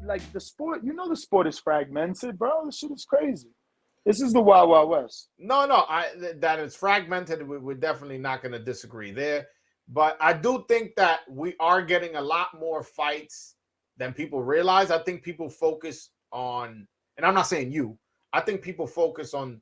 like the sport. You know, the sport is fragmented, bro. This shit is crazy. This is the Wild Wild West. No, that it's fragmented. We're definitely not going to disagree there. But I do think that we are getting a lot more fights than people realize. I think people focus on, and I'm not saying you, I think people focus on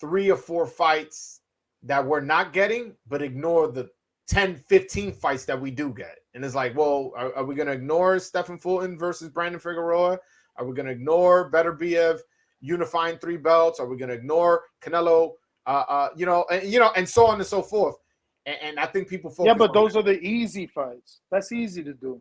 3 or 4 fights that we're not getting, but ignore the 10, 15 fights that we do get. And it's like, well, are we going to ignore Stephen Fulton versus Brandon Figueroa? Are we going to ignore Beterbiev unifying 3 belts? Are we going to ignore Canelo? And so on and so forth. And I think people focus. Yeah, but those are the easy fights. That's easy to do.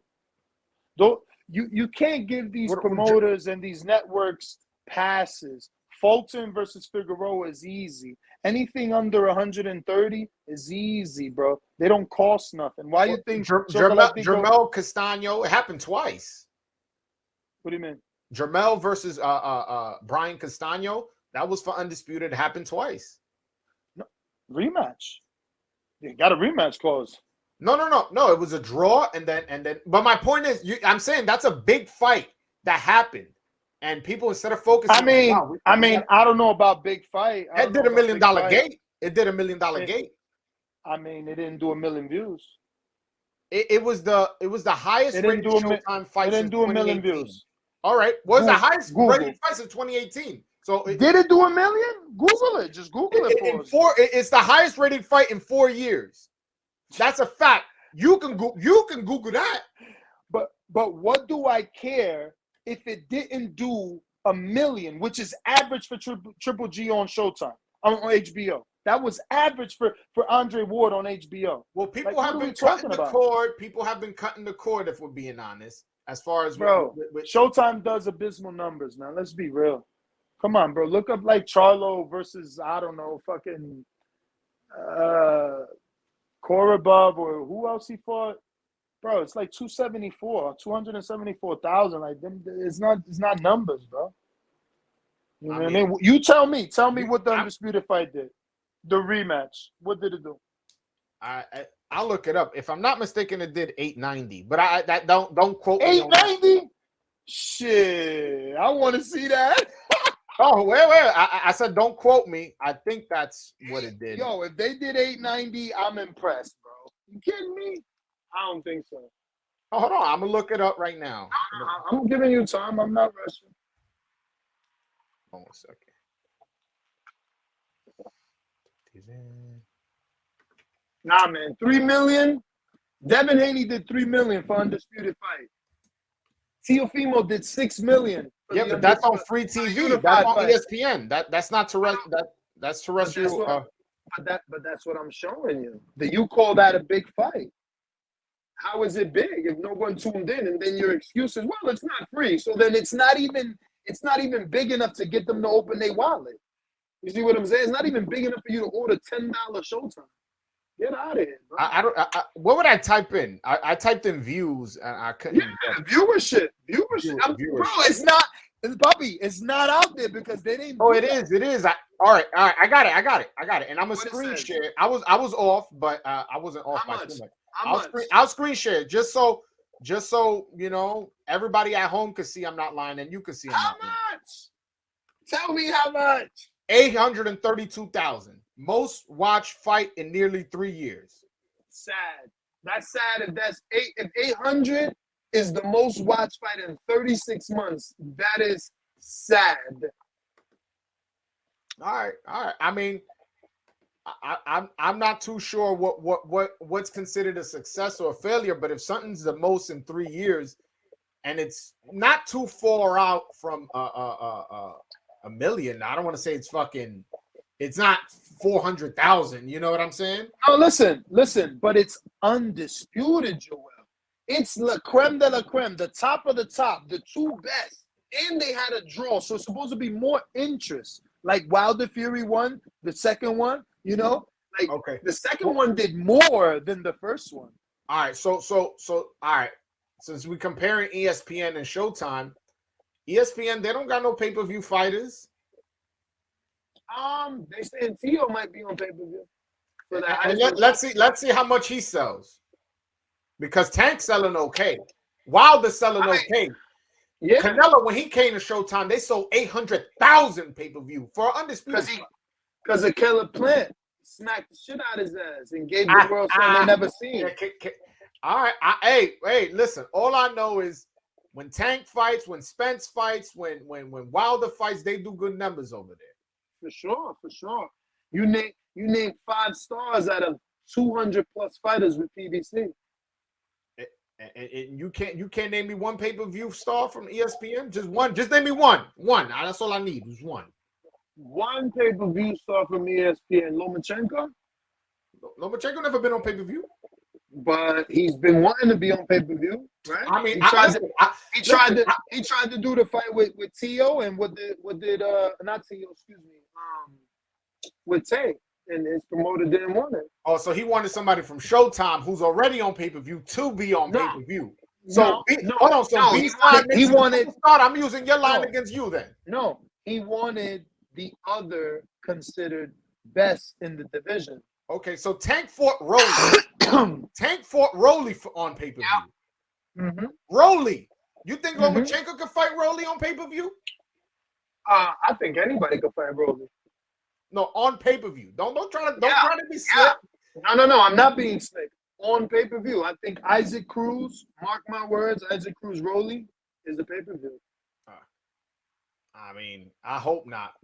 You can't give these promoters and these networks passes. Fulton versus Figueroa is easy. Anything under 130 is easy, bro. They don't cost nothing. Why you think Jermel Castano? It happened twice. What do you mean? Jermel versus Brian Castano. That was for undisputed. It happened twice. No, rematch. You got a rematch clause. No. It was a draw, and then. But my point is, I'm saying that's a big fight that happened, and people instead of focusing. I don't know about big fight. It did $1 million gate. It did $1 million gate. I mean, it didn't do 1 million views. It was the highest rated Showtime fight. It didn't do 1 million views. All right, was the highest rated fight in 2018. So did it do 1 million? Google it. Just Google it for us. It's the highest rated fight in 4 years. That's a fact. You can Google that. But what do I care if it didn't do 1 million, which is average for Triple G on Showtime on HBO? That was average for Andre Ward on HBO. Well, people have been cutting the cord. People have been cutting the cord, if we're being honest. As far as Showtime does abysmal numbers, man. Let's be real. Come on, bro. Look up like Charlo versus, I don't know, fucking Korobov or who else he fought. Bro, it's like 274,000. Like, it's not numbers, bro. You know what I mean? You tell me what the undisputed fight did. The rematch. What did it do? I'll look it up. If I'm not mistaken, it did 890. But don't quote me. 890? Shit, I want to see that. Oh, wait. I said don't quote me. I think that's what it did. Yo, if they did 890, I'm impressed, bro. You kidding me? I don't think so. Oh, hold on. I'm going to look it up right now. I'm giving you time. I'm not rushing. Hold on a second. Nah, man. 3 million? Devin Haney did 3 million for undisputed fight. Teofimo did 6 million. Yeah, but that's on free TV. That's on ESPN. That's not terrestrial. That's terrestrial. But that's what I'm showing you. That you call that a big fight. How is it big if no one tuned in? And then your excuse is, well, it's not free. So then it's not even big enough to get them to open their wallet. You see what I'm saying? It's not even big enough for you to order $10 Showtime. Get out of here, bro. What would I type in? I typed in views and I couldn't. Yeah, viewership. Bro, it's not. Puppy, it's not out there because they didn't. Oh, it is. All right. I got it. And I'm a screen share. I was off, but I wasn't off by too much. I'll screen share just so you know everybody at home can see I'm not lying and you can see I'm not lying. How much? Tell me how much. 832,000. Most watched fight in nearly 3 years. Sad. That's sad if 800 is the most watched fight in 36 months. That is sad. All right. I mean, I'm not too sure what's considered a success or a failure, but if something's the most in 3 years, and it's not too far out from a million, I don't want to say it's not 400,000. You know what I'm saying? No, listen, but it's undisputed, Joel. It's la creme de la creme, the top of the top, the 2 best. And they had a draw, so it's supposed to be more interest. Like Wilder Fury won, the second one, you know? Like the second one did more than the first one. All right, so all right. Since we're comparing ESPN and Showtime, ESPN, they don't got no pay-per-view fighters. They saying Tio might be on pay-per-view. So let's see how much he sells. Because Tank's selling okay. Wilder's selling okay. Yeah, Canelo, when he came to Showtime, they sold 800,000 pay-per-view for Undisputed. because of Caleb Plant smacked the shit out his ass and gave the world something they never seen. Yeah, all right. Hey, listen. All I know is when Tank fights, when Spence fights, when Wilder fights, they do good numbers over there. For sure. You name 5 stars out of 200 plus fighters with PBC. And you can't name me one pay-per-view star from ESPN. Just one. Just name me one. One. That's all I need. Is one. One pay-per-view star from ESPN, Lomachenko. Lomachenko never been on pay-per-view. But he's been wanting to be on pay-per-view, right? I mean, he tried to do the fight with Tio, and what did not Tio, excuse me, with Tay, and his promoter didn't want it. Oh, so he wanted somebody from Showtime who's already on pay-per-view to be on pay-per-view. So hold on, so he wanted. I'm using your line against you then. No, he wanted the other considered best in the division. Okay, so Tank fought Rolly. Tank fought Rolly on pay-per-view. Yeah. Mm-hmm. Rolly. You think Lomachenko could fight Rolly on pay-per-view? I think anybody could fight Rolly. No, on pay-per-view. Don't try to be slick. No. I'm not being slick. On pay-per-view, I think Isaac Cruz. Mark my words, Isaac Cruz Rolly is the pay-per-view. I mean, I hope not.